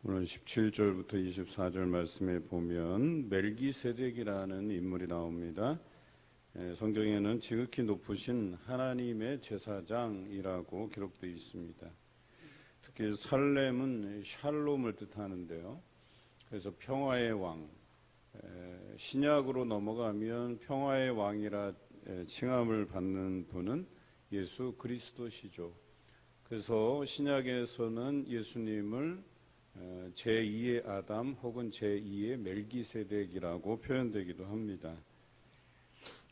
오늘 17절부터 24절 말씀에 보면 멜기세덱이라는 인물이 나옵니다. 성경에는 지극히 높으신 하나님의 제사장이라고 기록되어 있습니다. 특히 살렘은 샬롬을 뜻하는데요. 그래서 평화의 왕, 신약으로 넘어가면 평화의 왕이라 칭함을 받는 분은 예수 그리스도시죠. 그래서 신약에서는 예수님을 제2의 아담 혹은 제2의 멜기세덱이라고 표현되기도 합니다.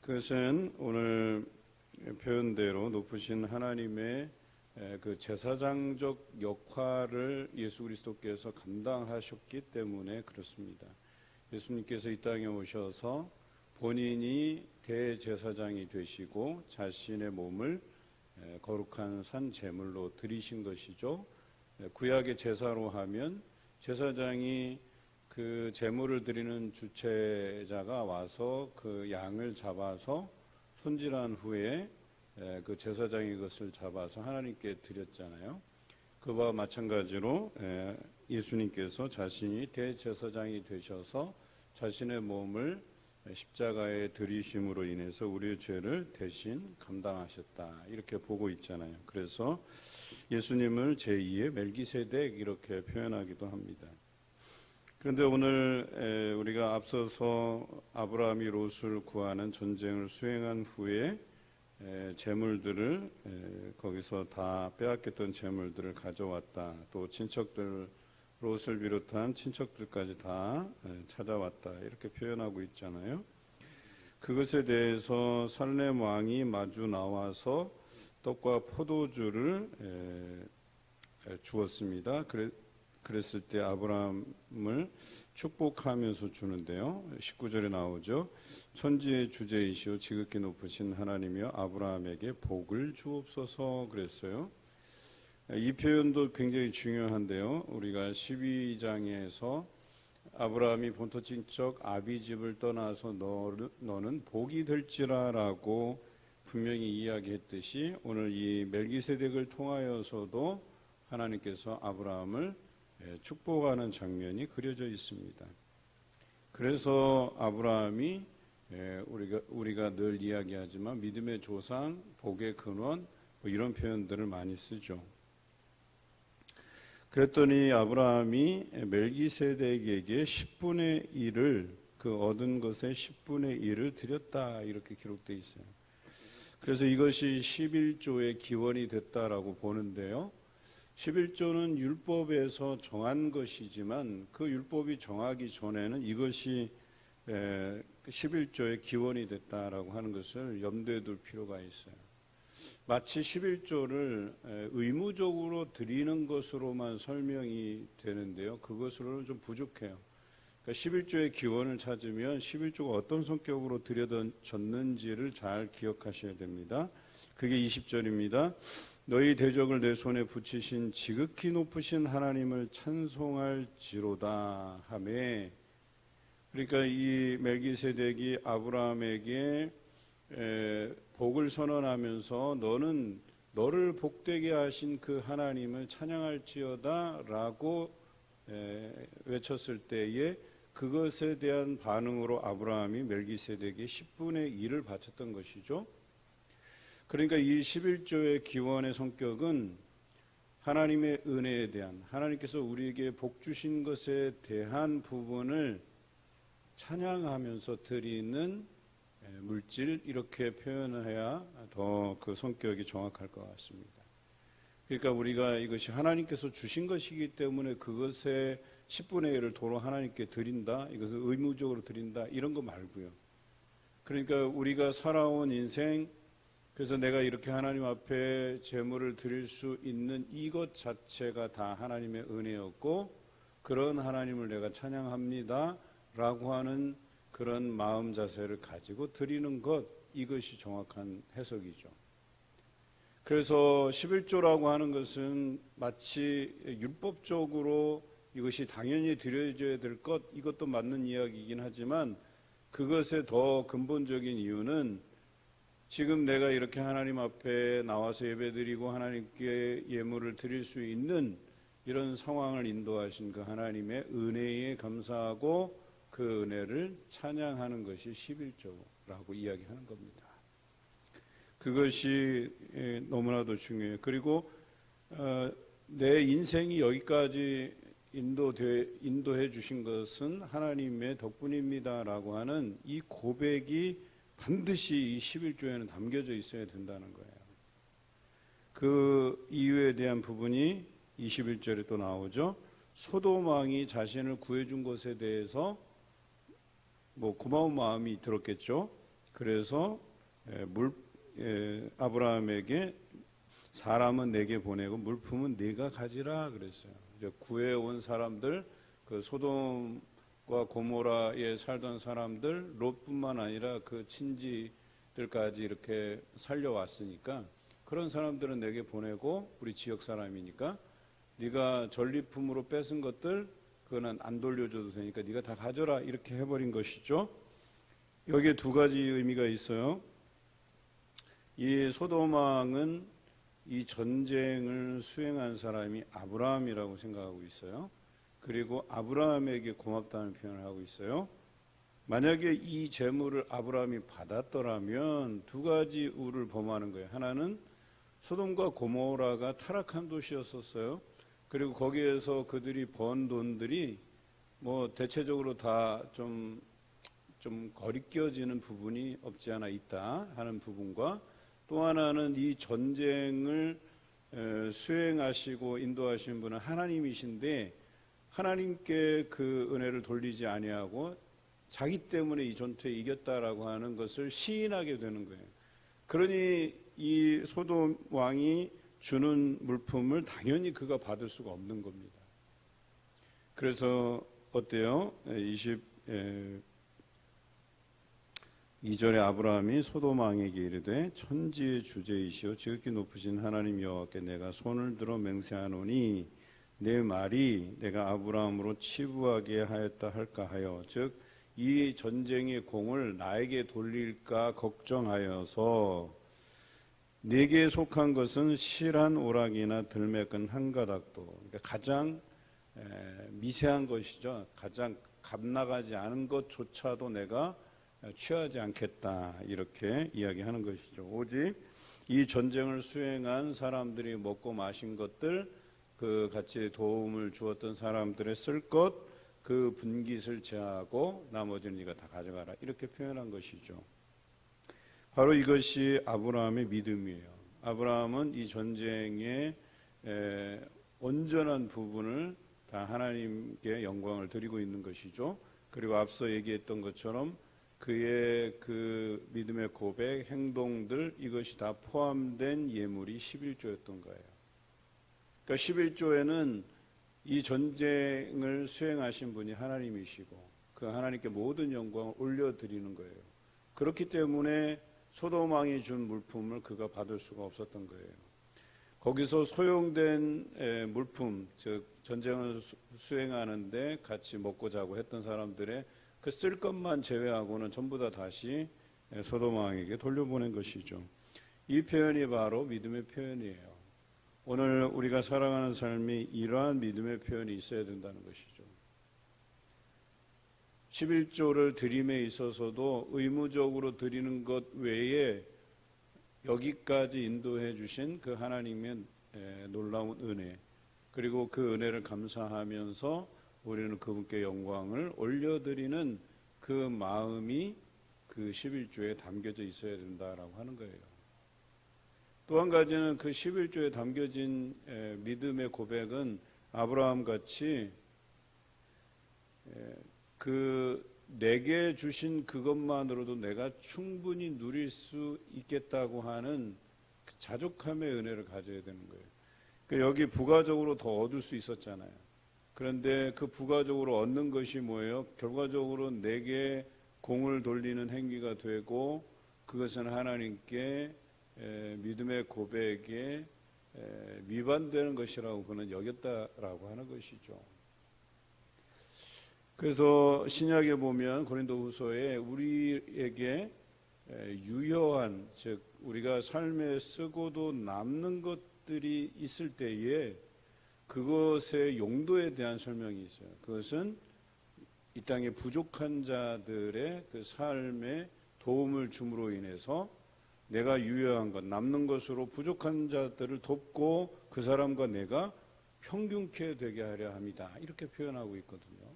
그것은 오늘 표현대로 높으신 하나님의 그 제사장적 역할을 예수 그리스도께서 감당하셨기 때문에 그렇습니다. 예수님께서 이 땅에 오셔서 본인이 대제사장이 되시고 자신의 몸을 거룩한 산 제물로 드리신 것이죠. 구약의 제사로 하면 제사장이 그 제물을 드리는 주체자가 와서 그 양을 잡아서 손질한 후에 그 제사장이 그것을 잡아서 하나님께 드렸잖아요. 그와 마찬가지로 예수님께서 자신이 대제사장이 되셔서 자신의 몸을 십자가에 들이심으로 인해서 우리의 죄를 대신 감당하셨다, 이렇게 보고 있잖아요. 그래서 예수님을 제2의 멜기세덱 이렇게 표현하기도 합니다. 그런데 오늘 우리가 앞서서 아브라함이 롯을 구하는 전쟁을 수행한 후에 재물들을 거기서 다 빼앗겼던 재물들을 가져왔다, 또 친척들, 롯을 비롯한 친척들까지 다 찾아왔다, 이렇게 표현하고 있잖아요. 그것에 대해서 살렘 왕이 마주 나와서 떡과 포도주를 주었습니다. 그랬을 때 아브라함을 축복하면서 주는데요. 19절에 나오죠. 천지의 주제이시오 지극히 높으신 하나님이여 아브라함에게 복을 주옵소서 그랬어요. 이 표현도 굉장히 중요한데요. 우리가 12장에서 아브라함이 본토 친척 아비집을 떠나서 너는 복이 될지라라고 분명히 이야기했듯이 오늘 이 멜기세덱을 통하여서도 하나님께서 아브라함을 축복하는 장면이 그려져 있습니다. 그래서 아브라함이 우리가 늘 이야기하지만 믿음의 조상, 복의 근원, 이런 표현들을 많이 쓰죠. 그랬더니 아브라함이 멜기세덱에게 10분의 1을 그 얻은 것의 10분의 1을 드렸다, 이렇게 기록되어 있어요. 그래서 이것이 11조의 기원이 됐다라고 보는데요. 11조는 율법에서 정한 것이지만 그 율법이 정하기 전에는 이것이 11조의 기원이 됐다라고 하는 것을 염두에 둘 필요가 있어요. 마치 11조를 의무적으로 드리는 것으로만 설명이 되는데요. 그것으로는 좀 부족해요. 그러니까 11조의 기원을 찾으면 11조가 어떤 성격으로 드려졌는지를 잘 기억하셔야 됩니다. 그게 20절입니다. 너희 대적을 내 손에 붙이신 지극히 높으신 하나님을 찬송할지로다 하매, 그러니까 이 멜기세덱이 아브라함에게 복을 선언하면서 너를 복되게 하신 그 하나님을 찬양할지어다 라고 외쳤을 때에 그것에 대한 반응으로 아브라함이 멜기세덱에 10분의 1을 바쳤던 것이죠. 그러니까 이 11조의 기원의 성격은 하나님의 은혜에 대한, 하나님께서 우리에게 복 주신 것에 대한 부분을 찬양하면서 드리는 물질, 이렇게 표현해야 더 그 성격이 정확할 것 같습니다. 그러니까 우리가 이것이 하나님께서 주신 것이기 때문에 그것의 10분의 1을 도로 하나님께 드린다, 이것을 의무적으로 드린다, 이런 거 말고요. 그러니까 우리가 살아온 인생, 그래서 내가 이렇게 하나님 앞에 제물을 드릴 수 있는 이것 자체가 다 하나님의 은혜였고, 그런 하나님을 내가 찬양합니다 라고 하는 그런 마음 자세를 가지고 드리는 것, 이것이 정확한 해석이죠. 그래서 11조라고 하는 것은 마치 율법적으로 이것이 당연히 드려져야 될 것, 이것도 맞는 이야기이긴 하지만 그것의 더 근본적인 이유는 지금 내가 이렇게 하나님 앞에 나와서 예배드리고 하나님께 예물을 드릴 수 있는 이런 상황을 인도하신 그 하나님의 은혜에 감사하고 그 은혜를 찬양하는 것이 11조라고 이야기하는 겁니다. 그것이 너무나도 중요해요. 그리고 내 인생이 여기까지 인도해 주신 것은 하나님의 덕분입니다라고 하는 이 고백이 반드시 이 11조에는 담겨져 있어야 된다는 거예요. 그 이유에 대한 부분이 21절에 또 나오죠. 소돔 왕이 자신을 구해준 것에 대해서 고마운 마음이 들었겠죠. 그래서 아브라함에게 사람은 내게 보내고 물품은 네가 가지라 그랬어요. 구해온 사람들, 그 소돔과 고모라에 살던 사람들, 롯뿐만 아니라 그 친지들까지 이렇게 살려왔으니까 그런 사람들은 내게 보내고 우리 지역 사람이니까 네가 전리품으로 뺏은 것들 그거는 안 돌려줘도 되니까 네가 다 가져라 이렇게 해버린 것이죠. 여기에 두 가지 의미가 있어요. 이 소돔 왕은 이 전쟁을 수행한 사람이 아브라함이라고 생각하고 있어요. 그리고 아브라함에게 고맙다는 표현을 하고 있어요. 만약에 이 재물을 아브라함이 받았더라면 두 가지 우를 범하는 거예요. 하나는 소돔과 고모라가 타락한 도시였었어요. 그리고 거기에서 그들이 번 돈들이 대체적으로 다 좀 거리껴지는 부분이 없지 않아 있다 하는 부분과 또 하나는 이 전쟁을 수행하시고 인도하신 분은 하나님이신데 하나님께 그 은혜를 돌리지 아니하고 자기 때문에 이 전투에 이겼다라고 하는 것을 시인하게 되는 거예요. 그러니 이 소돔 왕이 주는 물품을 당연히 그가 받을 수가 없는 겁니다. 그래서 어때요? 22절에 아브라함이 소돔 왕에게 이르되 천지의 주제이시오 지극히 높으신 하나님 여호와께 내가 손을 들어 맹세하노니 내 말이 내가 아브라함으로 치부하게 하였다 할까 하여 즉 이 전쟁의 공을 나에게 돌릴까 걱정하여서 네게 속한 것은 실한 오락이나 들매끈 한 가닥도 그러니까 가장 미세한 것이죠. 가장 값나가지 않은 것조차도 내가 취하지 않겠다 이렇게 이야기하는 것이죠. 오직 이 전쟁을 수행한 사람들이 먹고 마신 것들 그 같이 도움을 주었던 사람들의 쓸 것 그 분깃을 제하고 나머지는 네가 다 가져가라 이렇게 표현한 것이죠. 바로 이것이 아브라함의 믿음이에요. 아브라함은 이 전쟁의 온전한 부분을 다 하나님께 영광을 드리고 있는 것이죠. 그리고 앞서 얘기했던 것처럼 그의 그 믿음의 고백, 행동들 이것이 다 포함된 예물이 11조였던 거예요. 그러니까 11조에는 이 전쟁을 수행하신 분이 하나님이시고 그 하나님께 모든 영광을 올려드리는 거예요. 그렇기 때문에 소돔 왕이 준 물품을 그가 받을 수가 없었던 거예요. 거기서 소용된 물품, 즉 전쟁을 수행하는데 같이 먹고 자고 했던 사람들의 그 쓸 것만 제외하고는 전부 다 다시 소돔 왕에게 돌려보낸 것이죠. 이 표현이 바로 믿음의 표현이에요. 오늘 우리가 살아가는 삶이 이러한 믿음의 표현이 있어야 된다는 것이죠. 11조를 드림에 있어서도 의무적으로 드리는 것 외에 여기까지 인도해 주신 그 하나님의 놀라운 은혜 그리고 그 은혜를 감사하면서 우리는 그분께 영광을 올려드리는 그 마음이 그 11조에 담겨져 있어야 된다라고 하는 거예요. 또 한 가지는 그 11조에 담겨진 믿음의 고백은 아브라함 같이 그 내게 주신 그것만으로도 내가 충분히 누릴 수 있겠다고 하는 그 자족함의 은혜를 가져야 되는 거예요. 그러니까 여기 부가적으로 더 얻을 수 있었잖아요. 그런데 그 부가적으로 얻는 것이 뭐예요? 결과적으로 내게 공을 돌리는 행위가 되고 그것은 하나님께 믿음의 고백에 위반되는 것이라고 그는 여겼다라고 하는 것이죠. 그래서 신약에 보면 고린도후서에 우리에게 유효한 즉 우리가 삶에 쓰고도 남는 것들이 있을 때에 그것의 용도에 대한 설명이 있어요. 그것은 이 땅에 부족한 자들의 그 삶에 도움을 줌으로 인해서 내가 유효한 것, 남는 것으로 부족한 자들을 돕고 그 사람과 내가 평균케 되게 하려 합니다. 이렇게 표현하고 있거든요.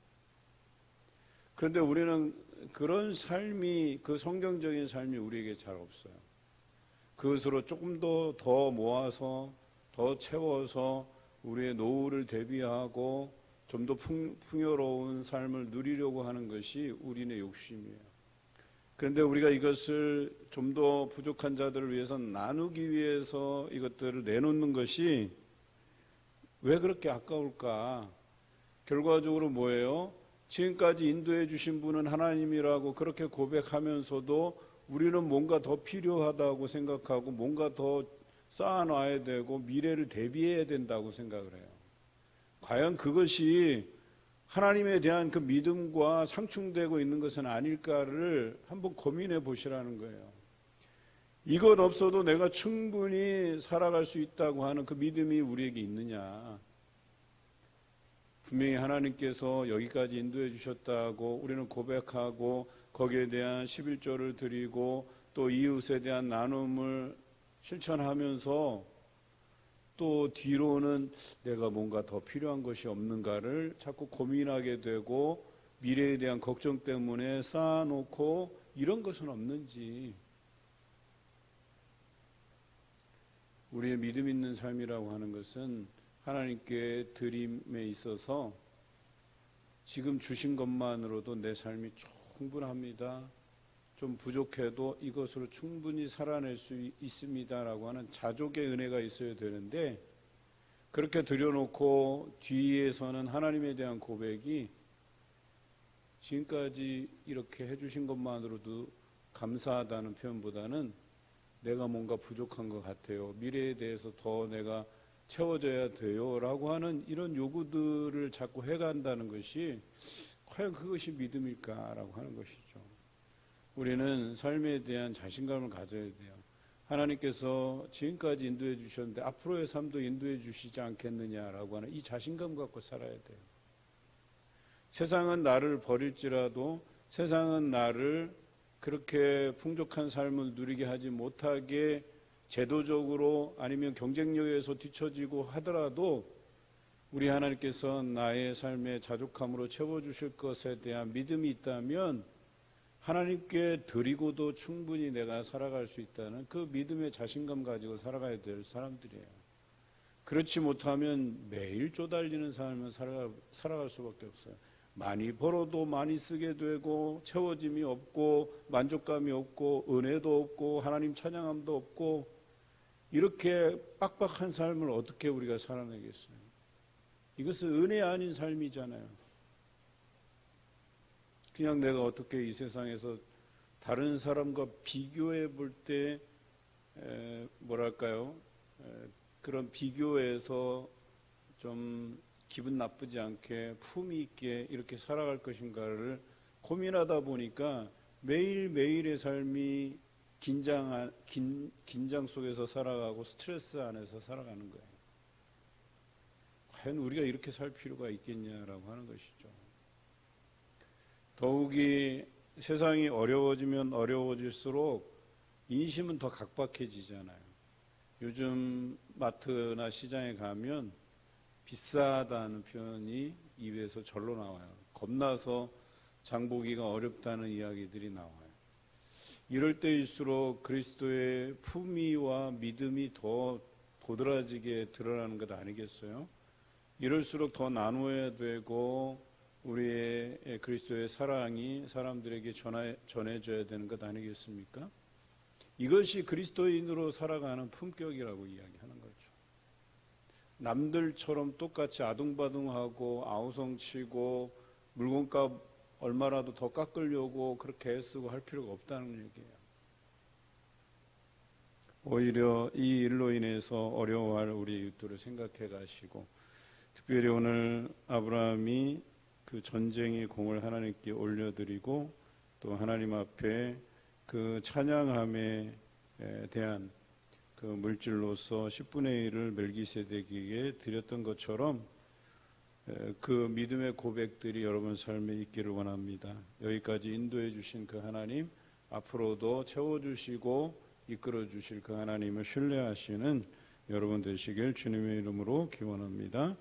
그런데 우리는 그런 삶이, 그 성경적인 삶이 우리에게 잘 없어요. 그것으로 조금 더 모아서 더 채워서 우리의 노후를 대비하고 좀 더 풍요로운 삶을 누리려고 하는 것이 우리의 욕심이에요. 그런데 우리가 이것을 좀 더 부족한 자들을 위해서 나누기 위해서 이것들을 내놓는 것이 왜 그렇게 아까울까? 결과적으로 뭐예요? 지금까지 인도해 주신 분은 하나님이라고 그렇게 고백하면서도 우리는 뭔가 더 필요하다고 생각하고 뭔가 더 쌓아놔야 되고 미래를 대비해야 된다고 생각을 해요. 과연 그것이 하나님에 대한 그 믿음과 상충되고 있는 것은 아닐까를 한번 고민해 보시라는 거예요. 이것 없어도 내가 충분히 살아갈 수 있다고 하는 그 믿음이 우리에게 있느냐. 분명히 하나님께서 여기까지 인도해 주셨다고 우리는 고백하고 거기에 대한 11조를 드리고 또 이웃에 대한 나눔을 실천하면서 또 뒤로는 내가 뭔가 더 필요한 것이 없는가를 자꾸 고민하게 되고 미래에 대한 걱정 때문에 쌓아놓고 이런 것은 없는지. 우리의 믿음 있는 삶이라고 하는 것은 하나님께 드림에 있어서 지금 주신 것만으로도 내 삶이 충분합니다. 좀 부족해도 이것으로 충분히 살아낼 수 있습니다라고 하는 자족의 은혜가 있어야 되는데 그렇게 들여놓고 뒤에서는 하나님에 대한 고백이 지금까지 이렇게 해주신 것만으로도 감사하다는 표현보다는 내가 뭔가 부족한 것 같아요. 미래에 대해서 더 내가 채워져야 돼요 라고 하는 이런 요구들을 자꾸 해간다는 것이 과연 그것이 믿음일까라고 하는 것이죠. 우리는 삶에 대한 자신감을 가져야 돼요. 하나님께서 지금까지 인도해 주셨는데 앞으로의 삶도 인도해 주시지 않겠느냐라고 하는 이 자신감 갖고 살아야 돼요. 세상은 나를 버릴지라도 세상은 나를 그렇게 풍족한 삶을 누리게 하지 못하게 제도적으로 아니면 경쟁력에서 뒤처지고 하더라도 우리 하나님께서 나의 삶의 자족함으로 채워주실 것에 대한 믿음이 있다면 하나님께 드리고도 충분히 내가 살아갈 수 있다는 그 믿음의 자신감 가지고 살아가야 될 사람들이에요. 그렇지 못하면 매일 쪼달리는 삶을 살아갈 수밖에 없어요. 많이 벌어도 많이 쓰게 되고 채워짐이 없고 만족감이 없고 은혜도 없고 하나님 찬양함도 없고 이렇게 빡빡한 삶을 어떻게 우리가 살아내겠어요? 이것은 은혜 아닌 삶이잖아요. 그냥 내가 어떻게 이 세상에서 다른 사람과 비교해 볼 때 뭐랄까요? 그런 비교에서 좀 기분 나쁘지 않게 품위 있게 이렇게 살아갈 것인가를 고민하다 보니까 매일매일의 삶이 긴장 속에서 살아가고 스트레스 안에서 살아가는 거예요. 과연 우리가 이렇게 살 필요가 있겠냐라고 하는 것이죠. 더욱이 세상이 어려워지면 어려워질수록 인심은 더 각박해지잖아요. 요즘 마트나 시장에 가면 비싸다는 표현이 입에서 절로 나와요. 겁나서 장보기가 어렵다는 이야기들이 나와요. 이럴 때일수록 그리스도의 품위와 믿음이 더 도드라지게 드러나는 것 아니겠어요? 이럴수록 더 나누어야 되고 우리의 그리스도의 사랑이 사람들에게 전해져야 되는 것 아니겠습니까? 이것이 그리스도인으로 살아가는 품격이라고 이야기하는 거죠. 남들처럼 똑같이 아둥바둥하고 아우성치고 물건값 얼마라도 더 깎으려고 그렇게 애쓰고 할 필요가 없다는 얘기예요. 오히려 이 일로 인해서 어려워할 우리 이웃들을 생각해 가시고 특별히 오늘 아브라함이 그 전쟁의 공을 하나님께 올려드리고 또 하나님 앞에 그 찬양함에 대한 그 물질로서 10분의 1을 멜기세덱에게 드렸던 것처럼 그 믿음의 고백들이 여러분 삶에 있기를 원합니다. 여기까지 인도해 주신 그 하나님, 앞으로도 채워주시고 이끌어 주실 그 하나님을 신뢰하시는 여러분 되시길 주님의 이름으로 기원합니다.